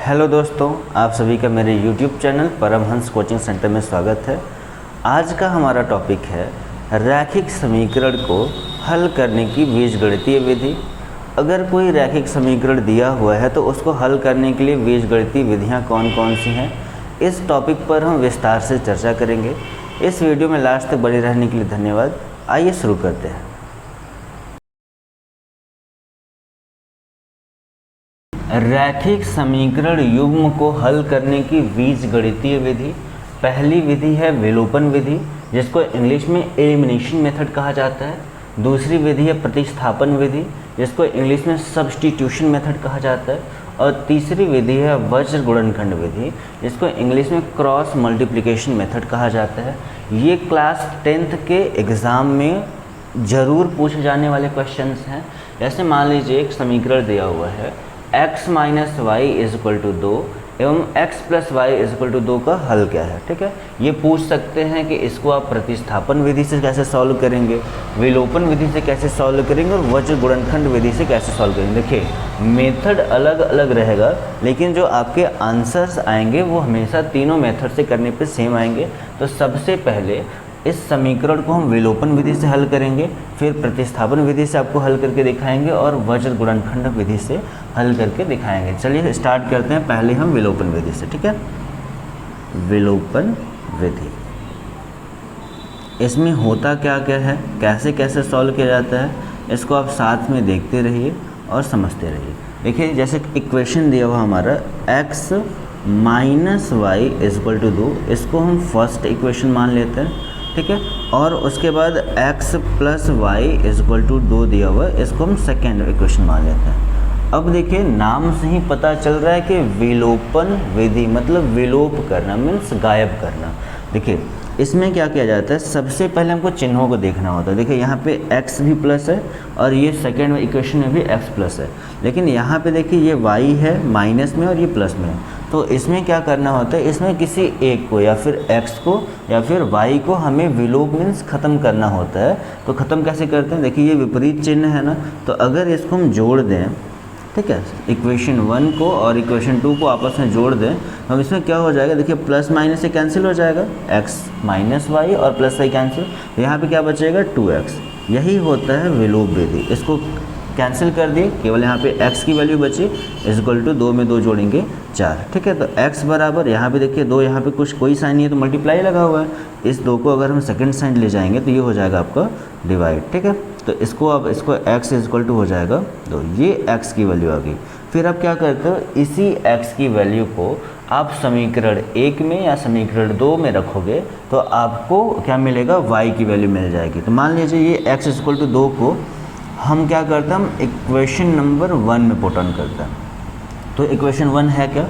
Hello दोस्तों, आप सभी का मेरे YouTube channel Paramhans coaching centre में स्वागत है। आज का हमारा टॉपिक है रैखिक समीकरण को हल करने की बीजगणितीय विधि। अगर कोई रैखिक समीकरण दिया हुआ है तो उसको हल करने के लिए बीजगणितीय विधियां कौन कौन सी हैं, इस टॉपिक पर हम विस्तार से चर्चा करेंगे। इस वीडियो में लास्ट तक बने रहने के लिए धन्यवाद। आइए शुरू करते हैं। रैखिक समीकरण युग्म को हल करने की बीजगणितीय विधि। पहली विधि है विलोपन विधि, जिसको इंग्लिश में एलिमिनेशन मेथड कहा जाता है। दूसरी विधि है प्रतिस्थापन विधि, जिसको इंग्लिश में सब्स्टिट्यूशन मेथड कहा जाता है। और तीसरी विधि है वज्र गुणनखंड विधि, जिसको इंग्लिश में क्रॉस मल्टीप्लिकेशन मेथड कहा जाता है। ये क्लास 10th के एग्ज़ाम में ज़रूर पूछे जाने वाले क्वेश्चंस हैं। जैसे मान लीजिए एक समीकरण दिया हुआ है x minus y is equal to 2 एवं x plus y is equal to 2 का हल क्या है। ठीक है, ये पूछ सकते हैं कि इसको आप प्रतिस्थापन विधि से कैसे सॉल्व करेंगे, विलोपन विधि से कैसे सॉल्व करेंगे और वज्र गुणनखंड विधि से कैसे सॉल्व करेंगे। देखिए, मेथड अलग अलग रहेगा, लेकिन जो आपके आंसर्स आएंगे वो हमेशा तीनों मेथड से करने पे सेम आएंगे। तो सबसे पहले इस समीकरण को हम विलोपन विधि से हल करेंगे, फिर प्रतिस्थापन विधि से आपको हल करके दिखाएंगे और वज्र गुणनखंड विधि से हल करके दिखाएंगे। चलिए स्टार्ट करते हैं। पहले हम विलोपन विधि से। ठीक है, विलोपन विधि, इसमें होता क्या क्या है, कैसे कैसे सॉल्व किया जाता है, इसको आप साथ में देखते रहिए और समझते रहिए। देखिए, जैसे इक्वेशन दिया हुआ हमारा x minus y is equal to 2, इसको हम फर्स्ट इक्वेशन मान लेते हैं। ठीक है, और उसके बाद x plus y is equal to 2 दिया हुआ है, इसको हम सेकेंड इक्वेशन मान लेते हैं। अब देखिए, नाम से ही पता चल रहा है कि विलोपन विधि मतलब विलोप करना मीन्स गायब करना। देखिए, इसमें क्या किया जाता है, सबसे पहले हमको चिन्हों को देखना होता है। देखिए, यहाँ पे x भी प्लस है और ये सेकेंड इक्वेशन में भी x प्लस है, लेकिन यहाँ पे देखिए ये y है माइनस में और ये प्लस में है। तो इसमें क्या करना होता है, इसमें किसी एक को या फिर x को या फिर y को हमें विलोप मीन्स ख़त्म करना होता है। तो ख़त्म कैसे करते हैं, देखिए ये विपरीत चिन्ह है ना, तो अगर इसको हम जोड़ दें, ठीक है, इक्वेशन 1 को और इक्वेशन 2 को आपस में जोड़ दें, तो इसमें क्या हो जाएगा, देखिए प्लस माइनस से कैंसिल हो जाएगा, x माइनस वाई और प्लस वाई कैंसिल, तो यहाँ पे क्या बचेगा 2x। यही होता है विलोप विधि। इसको कैंसिल कर दिए, केवल यहाँ पे x की वैल्यू बची, इज इक्वल टू 2 में 2 जोड़ेंगे 4। ठीक है, तो x बराबर यहाँ पे देखिए 2, यहाँ पे कुछ कोई साइन नहीं है तो मल्टीप्लाई लगा हुआ है। इस 2 को अगर हम सेकंड साइन ले जाएंगे तो ये हो जाएगा आपका डिवाइड। ठीक है, तो इसको अब इसको x इज इक्वल टू हो जाएगा 2, ये x की वैल्यू आ गई। फिर आप क्या करते हो, इसी x की वैल्यू को आप समीकरण 1 में या समीकरण 2 में रखोगे तो आपको क्या मिलेगा, y की वैल्यू मिल जाएगी। तो मान लीजिए ये x इज इक्वल टू 2 को हम क्या करते हैं, हम इक्वेशन नंबर 1 में पुट ऑन करते हैं। तो इक्वेशन 1 है क्या,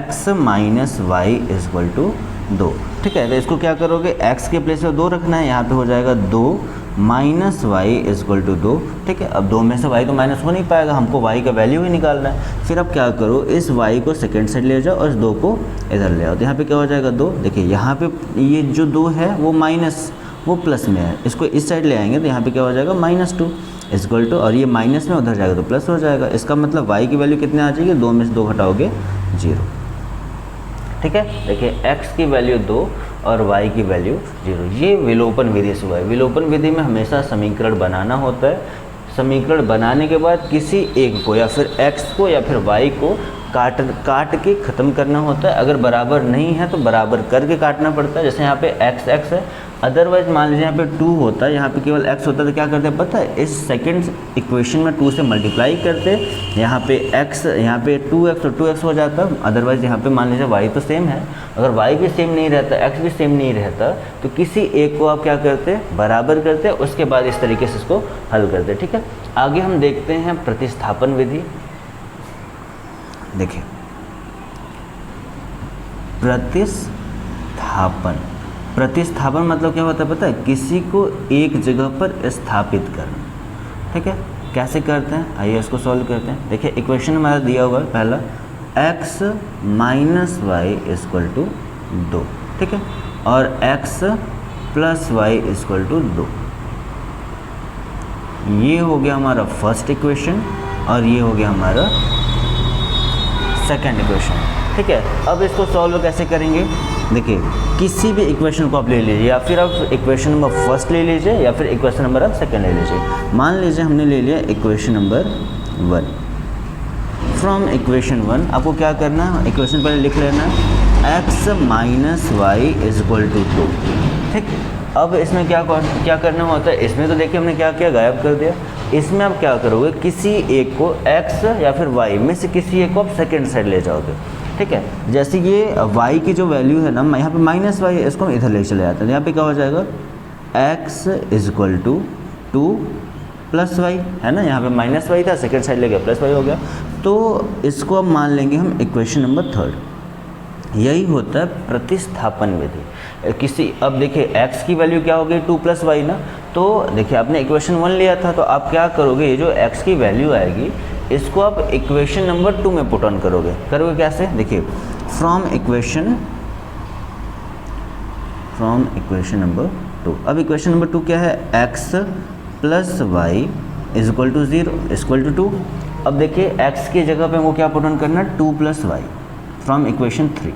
x minus y is equal to 2। ठीक है, तो इसको क्या करोगे, x के प्लेस पे 2 रखना है, यहाँ पे हो जाएगा 2 minus y is equal to 2। ठीक है, अब 2 में से y तो माइनस हो नहीं पाएगा, हमको y का वैल्यू ही निकालना है। फिर अब क्या करो, इस y को सेकेंड साइड ले जाओ और इस 2 को इधर ले आओ, तो यहाँ पे क्या हो जाएगा 2। देखिए यहाँ पे ये जो 2 है वो माइनस वो प्लस में है, इसको इस साइड ले आएंगे तो यहाँ पे क्या हो जाएगा -2 इज इक्वल टू, और ये माइनस में उधर जाएगा तो प्लस हो जाएगा। इसका मतलब y की वैल्यू कितने आ जाएगी, 2 में से 2 घटाओगे 0। ठीक है, देखिए x की वैल्यू 2 और y की वैल्यू 0। ये विलोपन विधि से हुआ है। विलोपन विधि में हमेशा समीकरण बनाना होता है। समीकरण बनाने के बाद किसी एक को या फिर x को या फिर y को काट के ख़त्म करना होता है। अगर बराबर नहीं है तो बराबर करके काटना पड़ता है। जैसे यहाँ पे x है, अदरवाइज मान लीजिए यहाँ पे 2 होता है, यहाँ पे केवल x होता है, तो क्या करते हैं पता है, इस सेकंड इक्वेशन में 2 से मल्टीप्लाई करते, यहाँ पे x यहाँ पे 2x और 2x हो जाता। अदरवाइज यहाँ पे मान लीजिए y तो सेम है, अगर y भी सेम नहीं रहता, x भी सेम नहीं रहता, तो किसी एक को आप क्या करते हैं, बराबर करते हैं, उसके बाद इस तरीके से इसको हल करते। ठीक है, आगे हम देखते हैं प्रतिस्थापन विधि। देखिए, प्रतिस्थापन मतलब क्या होता है पता है, किसी को एक जगह पर स्थापित करना। ठीक है, कैसे करते हैं, आइए इसको सॉल्व करते हैं। देखिए, इक्वेशन हमारा दिया हुआ है पहला, x minus y is equal to 2। ठीक है, और x plus y is equal to 2। ये हो गया हमारा फर्स्ट इक्वेशन और ये हो गया हमारा सेकेंड इक्वेशन। ठीक है, अब इसको सॉल्व कैसे करेंगे? देखिए, किसी भी इक्वेशन को आप ले लीजिए, या फिर आप इक्वेशन नंबर फर्स्ट ले लीजिए, या फिर इक्वेशन नंबर आप सेकेंड ले लीजिए। मान लीजिए हमने ले लिया इक्वेशन नंबर 1। फ्रॉम इक्वेशन 1 आपको क्या करना है, इक्वेशन पहले लिख लेना है, x minus y is equal to 2। ठीक, अब इसमें क्या करना होता है? इसमें तो देखिए हमने क्या किया, गायब कर दिया। इसमें आप क्या करोगे, किसी एक को x या फिर y में से किसी एक को आप सेकेंड साइड ले जाओगे। ठीक है, जैसे ये y की जो वैल्यू है ना, यहाँ पे माइनस वाई, इसको हम इधर ले चले जाते हैं। यहाँ पे क्या हो जाएगा, x is equal to 2 plus y, है ना। यहाँ पे माइनस वाई था, सेकेंड साइड ले गया प्लस वाई हो गया। तो इसको अब मान लेंगे हम इक्वेशन नंबर 3। यही होता है प्रतिस्थापन विधि। किसी, अब देखिए x की वैल्यू क्या हो गई, 2 प्लस वाई ना। तो देखिए आपने इक्वेशन 1 लिया था, तो आप क्या करोगे, ये जो x की वैल्यू आएगी इसको आप इक्वेशन नंबर 2 में पुट ऑन करोगे। कैसे? देखिए, फ्रॉम इक्वेशन नंबर 2। अब इक्वेशन नंबर 2 क्या है, x plus y is equal to 0 equal to 2। अब देखिए x की जगह पे वो क्या पुट ऑन करना है, 2 plus y from equation 3।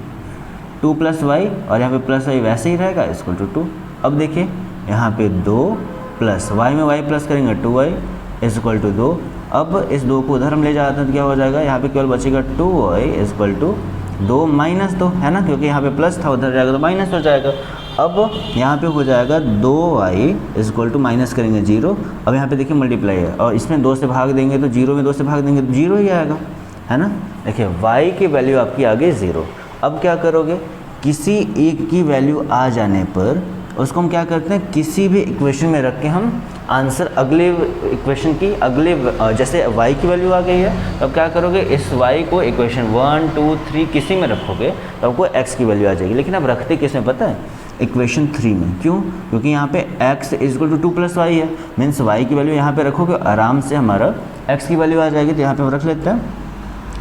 2 plus y और यहाँ पे प्लस वाई वैसे ही रहेगा इक्वल टू 2। अब देखिए यहाँ पे 2 प्लस वाई में वाई प्लस करेंगे 2y इज इक्वल टू 2। अब इस 2 को उधर हम ले जाते हैं तो क्या हो जाएगा, यहाँ पे केवल बचेगा 2y is equal to 2 minus 2, है ना, क्योंकि यहाँ पे प्लस था, उधर जाएगा तो माइनस हो जाएगा। अब यहाँ पे हो जाएगा 2y is equal to minus करेंगे 0। अब यहाँ पे देखिए मल्टीप्लाई है, और इसमें 2 से भाग देंगे तो 0 में 2 से भाग देंगे तो 0 ही आएगा, है ना। देखिए y की वैल्यू आपकी आ गई 0। अब क्या करोगे, किसी एक की वैल्यू आ जाने पर उसको हम क्या करते हैं, किसी भी इक्वेशन में रख के हम आंसर अगले इक्वेशन की जैसे y की वैल्यू आ गई है, तो अब क्या करोगे, इस y को इक्वेशन 1 2 3 किसी में रखोगे तो आपको x की वैल्यू आ जाएगी। लेकिन अब रखते किस में पता है, इक्वेशन 3 में। क्यों? क्योंकि यहाँ पे x is equal to 2 plus y है, मीन्स y की वैल्यू यहाँ पे रखोगे, आराम से हमारा x की वैल्यू आ जाएगी। तो यहाँ पे हम रख लेते हैं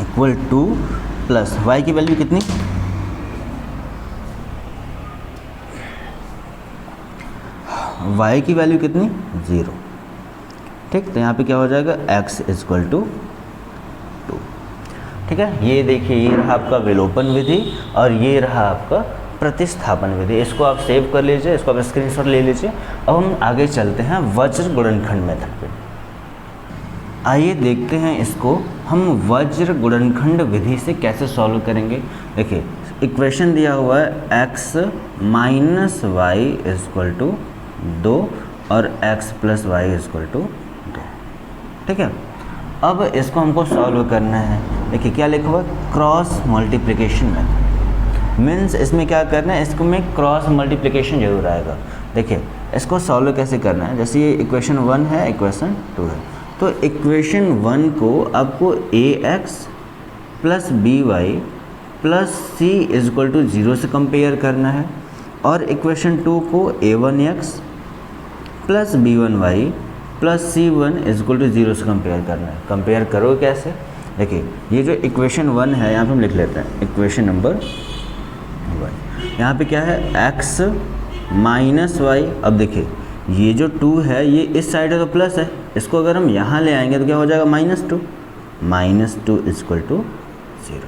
इक्वल टू प्लस y की वैल्यू कितनी, y की वैल्यू कितनी, 0। ठीक, तो यहाँ पे क्या हो जाएगा, x इज इक्वल टू 2। ठीक है, ये देखिए, ये रहा आपका विलोपन विधि और ये रहा आपका प्रतिस्थापन विधि। इसको आप सेव कर लीजिए, इसको आप स्क्रीनशॉट ले लीजिए। अब हम आगे चलते हैं वज्र गुणनखंड मेथड पे। आइए देखते हैं इसको हम वज्र गुणनखंड विधि से कैसे सॉल्व करेंगे। देखिए, इक्वेशन दिया हुआ है x minus y is equal to 2 और x plus y is equal to 2। ठीक है, अब इसको हमको सॉल्व करना है। देखिए क्या लिखा हुआ, क्रॉस मल्टीप्लिकेशन मेथड। मीन्स इसमें क्या करना है, इसको में क्रॉस मल्टीप्लिकेशन जरूर आएगा। देखिए इसको सॉल्व कैसे करना है, जैसे ये इक्वेशन 1 है, इक्वेशन 2 है, तो इक्वेशन 1 को आपको ax plus b y plus c is equal to 0 से कंपेयर करना है, और इक्वेशन 2 को a1x plus b1y plus c1 is equal to 0 से कंपेयर करना है। कंपेयर करो कैसे, देखिए ये जो इक्वेशन 1 है यहाँ पे हम लिख लेते हैं इक्वेशन नंबर 1। यहाँ पे क्या है, x माइनस वाई। अब देखिए ये जो 2 है ये इस साइड है तो प्लस है, इसको अगर हम यहाँ ले आएंगे तो क्या हो जाएगा, -2 इज इक्वल टू 0।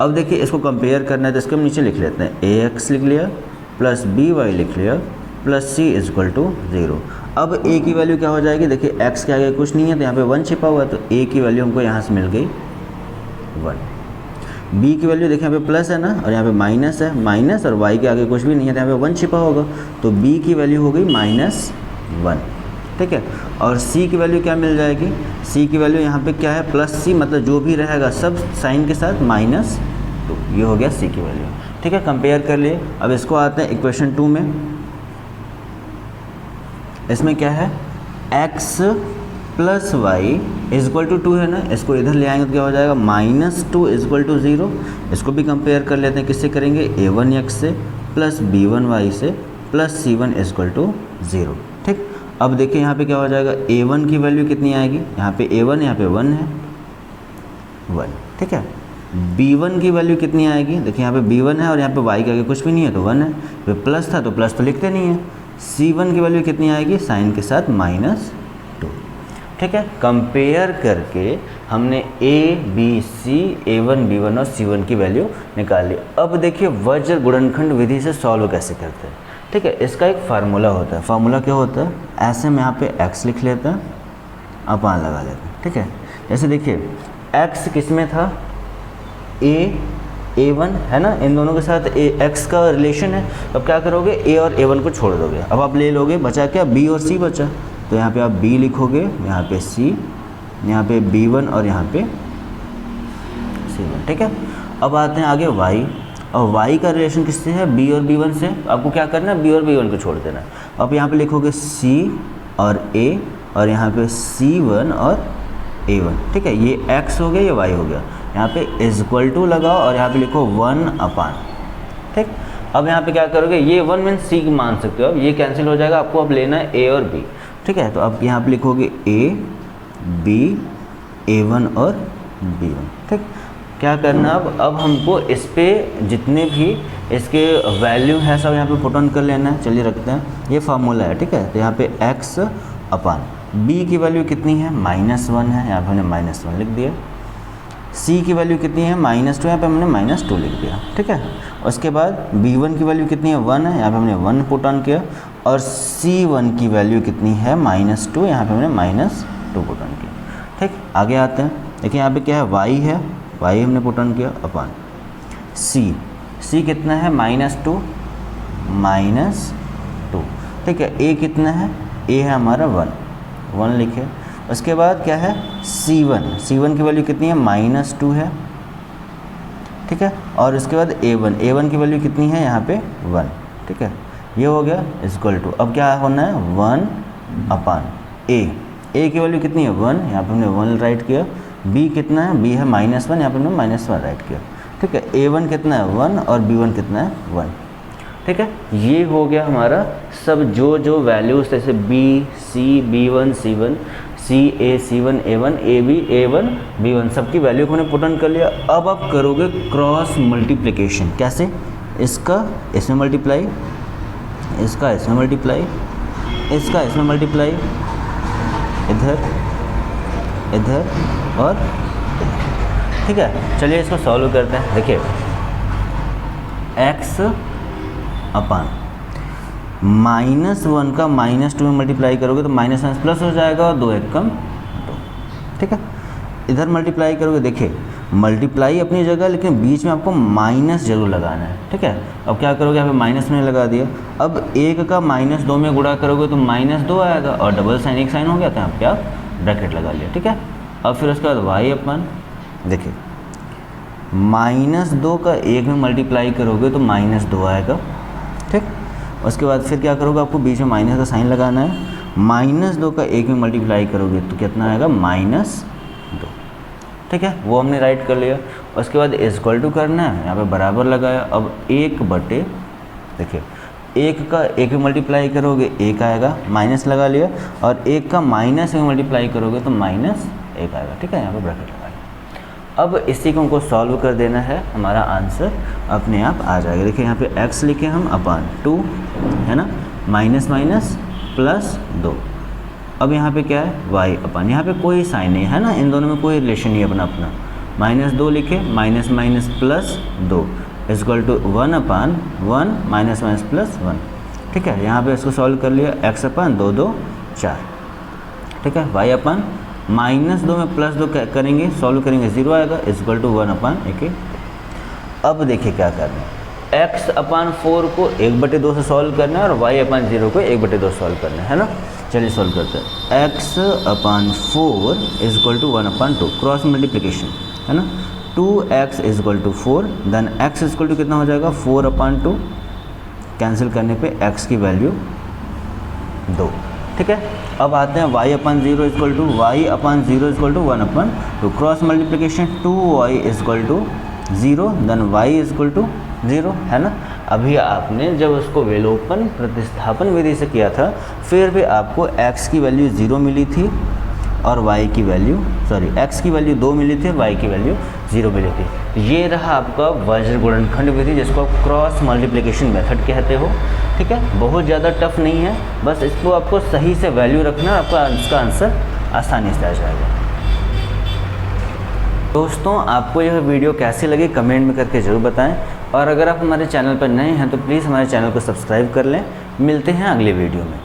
अब देखिए इसको कंपेयर करना है तो इसको हम नीचे लिख लेते हैं, ax लिख लिया प्लस by लिख लिया plus c is equal to 0। अब a की वैल्यू क्या हो जाएगी, देखिए x के आगे कुछ नहीं है तो यहाँ पे 1 छिपा हुआ है, तो a की वैल्यू हमको यहाँ से मिल गई 1। b की वैल्यू देखिए यहाँ पे प्लस है ना, और यहाँ पे माइनस है, माइनस और y के आगे कुछ भी नहीं है तो यहाँ पे 1 छिपा होगा, तो b की वैल्यू हो गई -1। ठीक है, और c की वैल्यू क्या मिल जाएगी, c की वैल्यू यहाँ पे क्या है, प्लस c, मतलब जो भी रहेगा सब साइन के साथ -2, ये हो गया c की वैल्यू। ठीक है, कंपेयर कर लिए। अब इसको आते हैं इक्वेशन 2 में। इसमें क्या है, x plus y is equal to 2 है ना, इसको इधर ले आएंगे तो क्या हो जाएगा, -2 इज इक्वल टू 0। इसको भी कंपेयर कर लेते हैं, किससे करेंगे, a1x से प्लस b1y से plus c1 is equal to 0। ठीक, अब देखिए यहाँ पे क्या हो जाएगा, a1 की वैल्यू कितनी आएगी, यहाँ पे a1 यहाँ पे 1 है, 1। ठीक है, b1 की वैल्यू कितनी आएगी, देखिए यहाँ पे b1 है और यहाँ पे y के आगे कुछ भी नहीं है तो 1 है, पे प्लस था तो प्लस तो लिखते नहीं है। c1 की वैल्यू कितनी आएगी, साइन के साथ -2। ठीक है, कंपेयर करके हमने A B C A1 B1 और C1 की वैल्यू निकाल ली। अब देखिए वज्र गुणनखंड विधि से सॉल्व कैसे करते हैं। ठीक है, इसका एक फार्मूला होता है। फार्मूला क्या होता है, ऐसे में यहाँ पे x लिख लेते हैं, अपान लगा लेते हैं। ठीक है, जैसे देखिए x किस में था, A1 है ना, इन दोनों के साथ x का रिलेशन है। अब क्या करोगे, A और A1 को छोड़ दोगे, अब आप ले लोगे, बचा क्या, B और C बचा, तो यहाँ पे आप B लिखोगे, यहाँ पे C, यहाँ पे B1 और यहाँ पे C1। ठीक है, अब आते हैं आगे y, और y का रिलेशन किससे है, B और B1 से। आपको क्या करना है, B और B1 को छोड़ देना है। अब यहाँ पे लिखोगे C और A, और यहाँ पे C1 और A1। ठीक है, ये x हो गया, ये y हो गया। यहाँ पे इज इक्वल टू लगाओ और यहाँ पे लिखो 1 अपान। ठीक, अब यहाँ पे क्या करोगे, ये 1 मीन C मान सकते हो, अब ये कैंसिल हो जाएगा, आपको अब लेना है A और B। ठीक है, तो अब यहाँ पे लिखोगे A B A1 और B1। ठीक, क्या करना अब हमको इस पे जितने भी इसके वैल्यू है सब यहाँ पे पुट ऑन कर लेना है। चलिए रखते हैं, ये फार्मूला है। ठीक है, तो यहाँ पे x अपान B की वैल्यू कितनी है, -1 है, यहाँ पे हमने -1 लिख दिया। C की वैल्यू कितनी है, -2, यहाँ पे हमने -2 लिख दिया। ठीक है, उसके बाद B1 की वैल्यू कितनी है, 1 है, यहाँ पे हमने 1 पुट ऑन किया, और C1 की वैल्यू कितनी है, -2, यहाँ पे हमने -2 पुट ऑन किया। ठीक, आगे आते हैं, देखिए यहाँ पे क्या है, y है, y हमने पुट ऑन किया, अपान C कितना है, -2 -2। ठीक है, A कितना है, A है हमारा 1 लिखे। उसके बाद क्या है, C1 की वैल्यू कितनी है, -2 है। ठीक है, और उसके बाद A1 की वैल्यू कितनी है, यहाँ पे 1। ठीक है, ये हो गया इक्वल टू, अब क्या होना है, 1 अपान A की वैल्यू कितनी है, 1, यहाँ पे हमने 1 राइट किया। B कितना है, B है -1, यहाँ पे हमने -1 राइट किया। ठीक है, A1 कितना है, 1, और B1 कितना है, 1। ठीक है, ये हो गया हमारा सब जो वैल्यूज जैसे B C B1 C1 C A C1 A1 AB A1 B1 सबकी वैल्यू को हमने पुट ऑन कर लिया। अब आप करोगे क्रॉस मल्टीप्लिकेशन। कैसे, इसका इसमें मल्टीप्लाई, इसका इसमें मल्टीप्लाई, इसका इसमें मल्टीप्लाई, इधर इधर और इधर। ठीक है, चलिए इसको सॉल्व करते हैं। देखिए x अपान -1 का -2 में मल्टीप्लाई करोगे तो माइनस प्लस हो जाएगा, और 2 1 कम 2। ठीक है, इधर मल्टीप्लाई करोगे, देखिए मल्टीप्लाई अपनी जगह, लेकिन बीच में आपको माइनस जरूर लगाना है। ठीक है, अब क्या करोगे, यहाँ पे माइनस में लगा दिया। अब 1 का -2 में गुणा करोगे तो -2 आएगा, और डबल साइन एक साइन हो गया, तो यहाँ पे आप ब्रैकेट लगा लिया। ठीक है, अब फिर उसके बाद y अपन, देखिए -2 का 1 में मल्टीप्लाई करोगे तो -2 आएगा। ठीक, उसके बाद फिर क्या करोगे, आपको बीच में माइनस का साइन लगाना है। -2 का 1 में मल्टीप्लाई करोगे तो कितना आएगा, -2। ठीक है, वो हमने राइट कर लिया। उसके बाद इक्वल टू करना है, यहाँ पे बराबर लगाया। अब 1 बटे, देखिए 1 का 1 में मल्टीप्लाई करोगे 1 आएगा, माइनस लगा लिया, और 1 का -1 में मल्टीप्लाई करोगे तो -1 आएगा। ठीक है, यहाँ पे ब्रैकेट लगा लिया। अब इसी को हमको सॉल्व कर देना है, हमारा आंसर अपने आप आ जाएगा। देखिए यहाँ पे x लिखे हम अपान 2 है ना, माइनस माइनस प्लस 2। अब यहाँ पे क्या है, y अपान, यहाँ पे कोई साइन नहीं है ना, इन दोनों में कोई रिलेशन नहीं है अपना। -2 लिखे, minus minus plus 2 equal to 1 upon 1 minus minus plus 1। ठीक है, यहाँ पे इसको सॉल्व कर लिया, x अपान 2 2 4। ठीक है, y अपान -2 में +2 करेंगे, सॉल्व करेंगे 0 आएगा, इक्वल टू 1 अपान 1। अब देखिए क्या करना है, x अपान 4 को 1/2 से सॉल्व करना है, और y अपान 0 को 1/2 सॉल्व करना है ना। चलिए सॉल्व करते हैं। x upon 4 equal to 1 upon 2, cross multiplication है ना। 2x equal to 4, then x equal to कितना हो जाएगा, 4 अपान 2, कैंसिल करने पे x की वैल्यू 2। ठीक है, अब आते हैं y upon 0 equal to 1 upon 2, cross multiplication 2y equal to 0, then y equal to 0 है ना। अभी आपने जब उसको विलोपन प्रतिस्थापन विधि से किया था, फिर भी आपको x की वैल्यू 0 मिली थी और y की वैल्यू x की वैल्यू 2 मिली थी, y की वैल्यू 0 मिली थी। ये रहा आपका वज्र गुणनखंड विधि, जिसको आप क्रॉस मल्टीप्लिकेशन मेथड कहते हो। ठीक है, बहुत ज़्यादा टफ नहीं है, बस इसको आपको सही से वैल्यू रखना, आपका इसका आंसर आसानी से आ जाएगा। दोस्तों आपको यह वीडियो कैसी लगी कमेंट में करके ज़रूर बताएं, और अगर आप हमारे चैनल पर नए हैं तो प्लीज़ हमारे चैनल को सब्सक्राइब कर लें। मिलते हैं अगले वीडियो में।